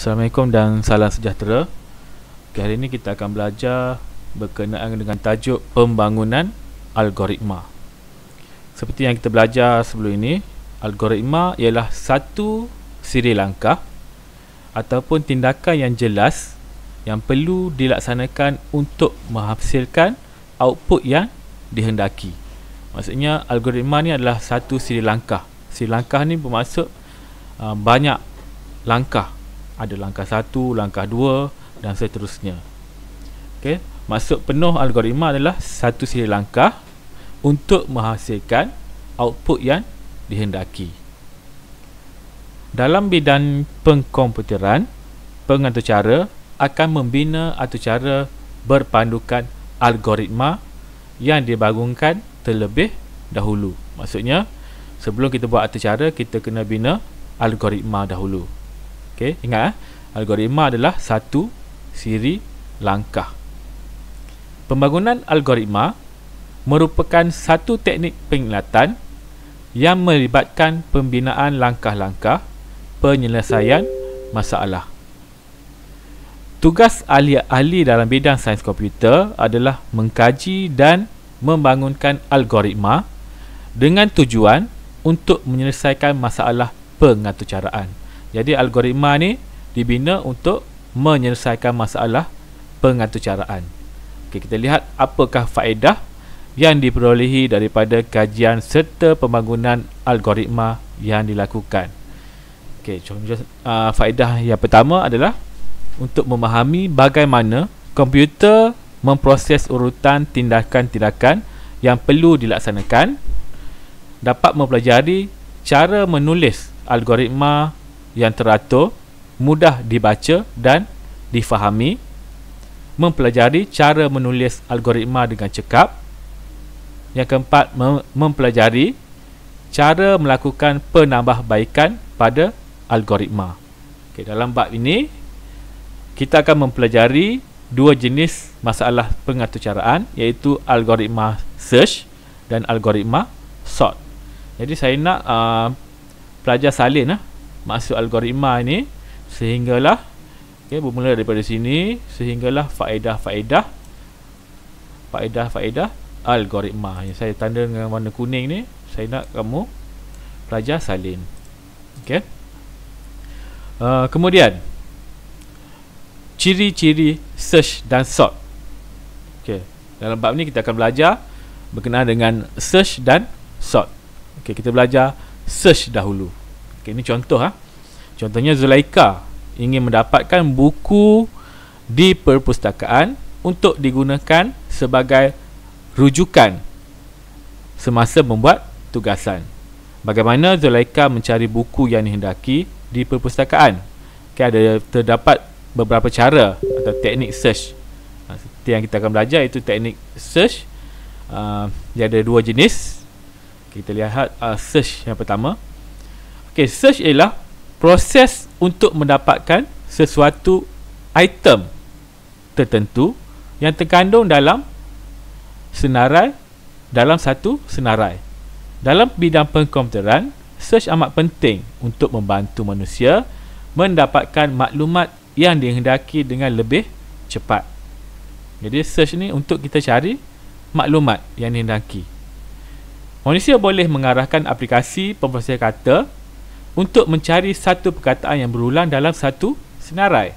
Assalamualaikum dan salam sejahtera. Hari ini kita akan belajar berkenaan dengan tajuk pembangunan algoritma. Seperti yang kita belajar sebelum ini, algoritma ialah satu siri langkah ataupun tindakan yang jelas yang perlu dilaksanakan untuk menghasilkan output yang dihendaki. Maksudnya algoritma ni adalah satu siri langkah. Siri langkah ni bermaksud banyak langkah. Ada langkah 1, langkah 2 dan seterusnya. Okey, maksud penuh algoritma adalah satu siri langkah untuk menghasilkan output yang dihendaki. Dalam bidang pengkomputeran, pengaturcara akan membina aturcara berpandukan algoritma yang dibangunkan terlebih dahulu. Maksudnya, sebelum kita buat aturcara, kita kena bina algoritma dahulu. Okey, ingat algoritma adalah satu siri langkah. Pembangunan algoritma merupakan satu teknik pengingatan yang melibatkan pembinaan langkah-langkah penyelesaian masalah. Tugas ahli-ahli dalam bidang sains komputer adalah mengkaji dan membangunkan algoritma dengan tujuan untuk menyelesaikan masalah pengaturcaraan. Jadi algoritma ni dibina untuk menyelesaikan masalah pengaturcaraan. Okey, kita lihat apakah faedah yang diperolehi daripada kajian serta pembangunan algoritma yang dilakukan. Okey, faedah yang pertama adalah untuk memahami bagaimana komputer memproses urutan tindakan-tindakan yang perlu dilaksanakan, dapat mempelajari cara menulis algoritma yang teratur, mudah dibaca dan difahami, mempelajari cara menulis algoritma dengan cekap. Yang keempat, mempelajari cara melakukan penambahbaikan pada algoritma. Okay, dalam bab ini kita akan mempelajari dua jenis masalah pengaturcaraan, iaitu algoritma search dan algoritma sort. Jadi saya nak pelajar salin maksud algoritma ini sehinggalah bermula daripada sini sehinggalah faedah-faedah algoritma yang saya tanda dengan warna kuning ni. Saya nak kamu pelajar salin. Okey. Kemudian ciri-ciri search dan sort. Okey, dalam bab ni kita akan belajar berkenaan dengan search dan sort. Okey, kita belajar search dahulu. Okey, ini contoh Contohnya Zulaika ingin mendapatkan buku di perpustakaan untuk digunakan sebagai rujukan semasa membuat tugasan. Bagaimana Zulaika mencari buku yang dihendaki di perpustakaan? Okay, terdapat beberapa cara atau teknik search. Seperti yang kita akan belajar, itu teknik search. Dia ada dua jenis. Kita lihat search yang pertama. Okay, search ialah proses untuk mendapatkan sesuatu item tertentu yang terkandung dalam satu senarai. Dalam bidang pengkomputeran, search amat penting untuk membantu manusia mendapatkan maklumat yang dihendaki dengan lebih cepat. Jadi search ni untuk kita cari maklumat yang dihendaki. Manusia boleh mengarahkan aplikasi pemproses kata untuk mencari satu perkataan yang berulang dalam satu senarai.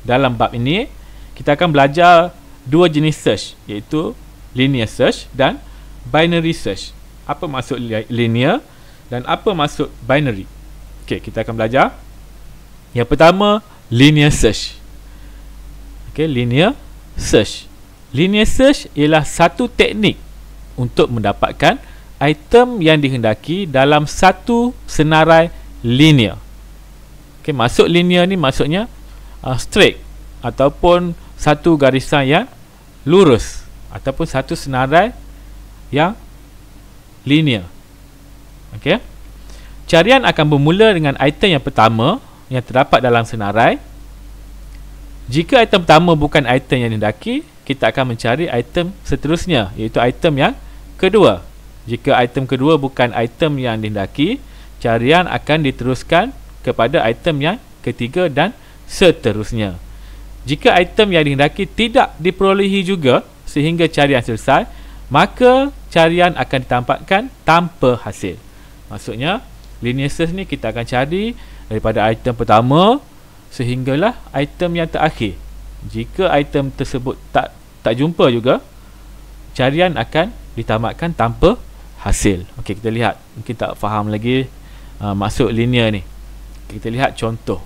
Dalam bab ini, kita akan belajar dua jenis search, iaitu linear search dan binary search. Apa maksud linear dan apa maksud binary? Okey, kita akan belajar. Yang pertama, linear search. Okey, linear search. Linear search ialah satu teknik untuk mendapatkan item yang dihendaki dalam satu senarai linear. Okey, maksud linear ni maksudnya straight ataupun satu garisan yang lurus ataupun satu senarai yang linear. Okey. Carian akan bermula dengan item yang pertama yang terdapat dalam senarai. Jika item pertama bukan item yang dihendaki, kita akan mencari item seterusnya, iaitu item yang kedua. Jika item kedua bukan item yang dihendaki, carian akan diteruskan kepada item yang ketiga dan seterusnya. Jika item yang dihendaki tidak diperolehi juga sehingga carian selesai, maka carian akan ditampakkan tanpa hasil. Maksudnya linear search ni kita akan cari daripada item pertama sehinggalah item yang terakhir. Jika item tersebut tak jumpa juga, carian akan ditamatkan tanpa hasil. Okey, kita lihat. Mungkin tak faham lagi maksud linear ni. Kita lihat contoh.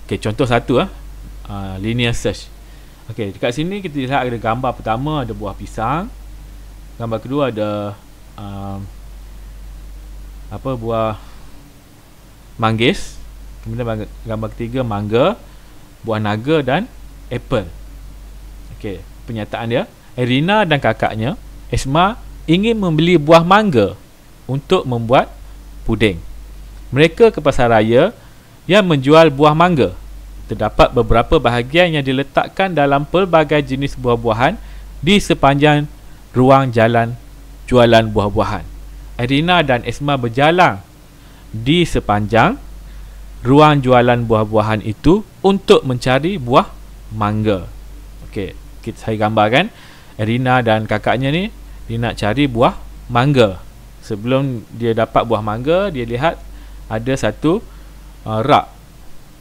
Okey, contoh satu linear search. Okey, dekat sini kita lihat ada gambar pertama ada buah pisang. Gambar kedua ada buah manggis. Kemudian gambar ketiga mangga, buah naga dan apple. Okey, penyataan dia, Erina dan kakaknya Esma ingin membeli buah mangga untuk membuat puding. Mereka ke pasar raya yang menjual buah mangga. Terdapat beberapa bahagian yang diletakkan dalam pelbagai jenis buah-buahan di sepanjang ruang jalan jualan buah-buahan. Erina dan Esma berjalan di sepanjang ruang jualan buah-buahan itu untuk mencari buah mangga. Okey, saya gambarkan. Erina dan kakaknya ni, dia nak cari buah mangga. Sebelum dia dapat buah mangga, dia lihat ada satu rak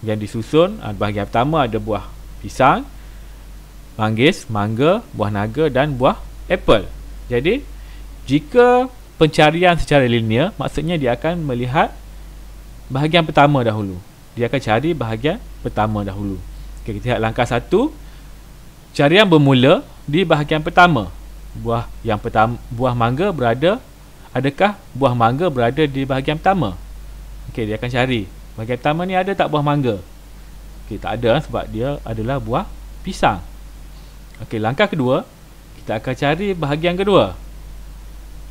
yang disusun. Bahagian pertama ada buah pisang, manggis, mangga, buah naga dan buah apple. Jadi jika pencarian secara linear, maksudnya dia akan melihat bahagian pertama dahulu. Dia akan cari bahagian pertama dahulu. Okay, kita lihat langkah 1. Carian bermula di bahagian pertama. Buah mangga berada, adakah buah mangga berada di bahagian pertama? Okey, dia akan cari bahagian pertama ni ada tak buah mangga. Okey, tak ada sebab dia adalah buah pisang. Okey, langkah kedua, kita akan cari bahagian kedua.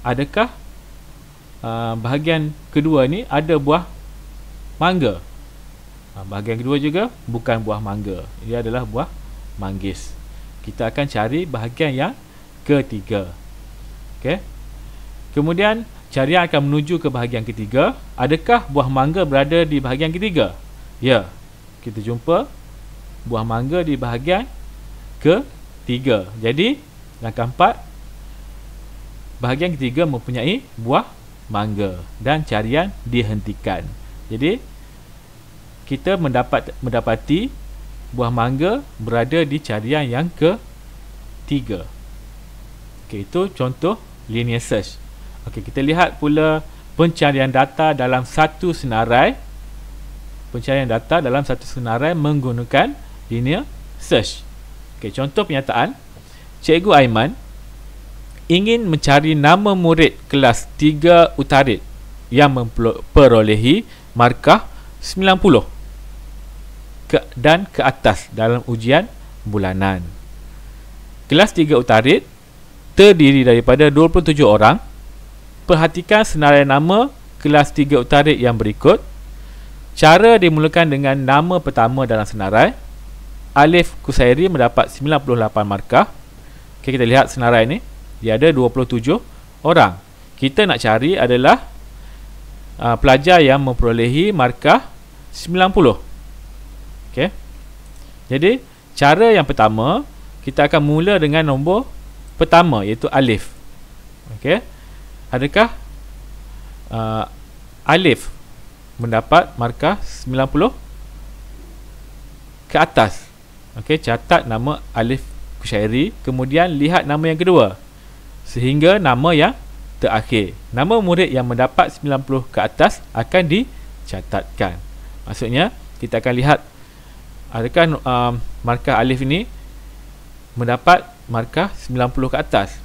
Adakah bahagian kedua ni ada buah mangga? Bahagian kedua juga bukan buah mangga, ia adalah buah manggis. Kita akan cari bahagian yang ketiga. Okey. Kemudian carian akan menuju ke bahagian ketiga. Adakah buah mangga berada di bahagian ketiga? Ya, kita jumpa buah mangga di bahagian ketiga. Jadi langkah 4, bahagian ketiga mempunyai buah mangga dan carian dihentikan. Jadi kita mendapati buah mangga berada di carian yang ketiga. Okey, itu contoh linear search. Okey, kita lihat pula pencarian data dalam satu senarai. Pencarian data dalam satu senarai menggunakan linear search. Okey, contoh penyataan. Cikgu Aiman ingin mencari nama murid kelas 3 Utarit yang memperolehi markah 90 dan ke atas dalam ujian bulanan. Kelas 3 Utarit terdiri daripada 27 orang. Perhatikan senarai nama kelas 3 Utarit yang berikut. Cara dimulakan dengan nama pertama dalam senarai. Alif Kusairi mendapat 98 markah. Okay, kita lihat senarai ni, dia ada 27 orang. Kita nak cari adalah pelajar yang memperolehi markah 90. Okay. Jadi cara yang pertama, kita akan mula dengan nombor pertama, iaitu alif. Okay. Adakah alif mendapat markah 90 ke atas? Okey, catat nama Alif Kushairi, kemudian lihat nama yang kedua sehingga nama yang terakhir. Nama murid yang mendapat 90 ke atas akan dicatatkan. Maksudnya kita akan lihat adakah markah alif ini mendapat markah 90 ke atas.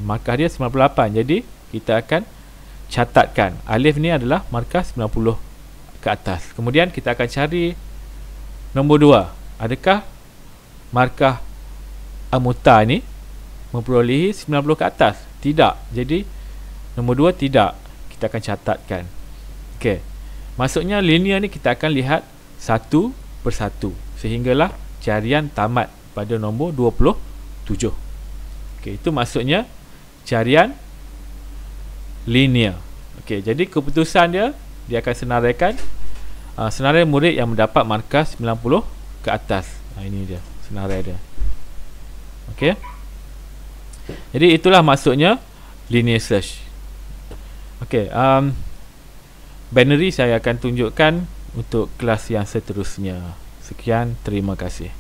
Markah dia 98. Jadi kita akan catatkan alif ni adalah markah 90 ke atas. Kemudian kita akan cari nombor 2. Adakah markah Amuta ni memperolehi 90 ke atas? Tidak. Jadi nombor 2 tidak. Kita akan catatkan. Okey. Maksudnya linear ni kita akan lihat satu persatu sehinggalah carian tamat pada nombor 27. Okey, itu maksudnya carian linear. Okey, jadi keputusan dia akan senaraikan senarai murid yang mendapat markah 90 ke atas. Ini dia senarai dia. Okey. Jadi itulah maksudnya linear search. Okey, binary saya akan tunjukkan untuk kelas yang seterusnya. Sekian, terima kasih.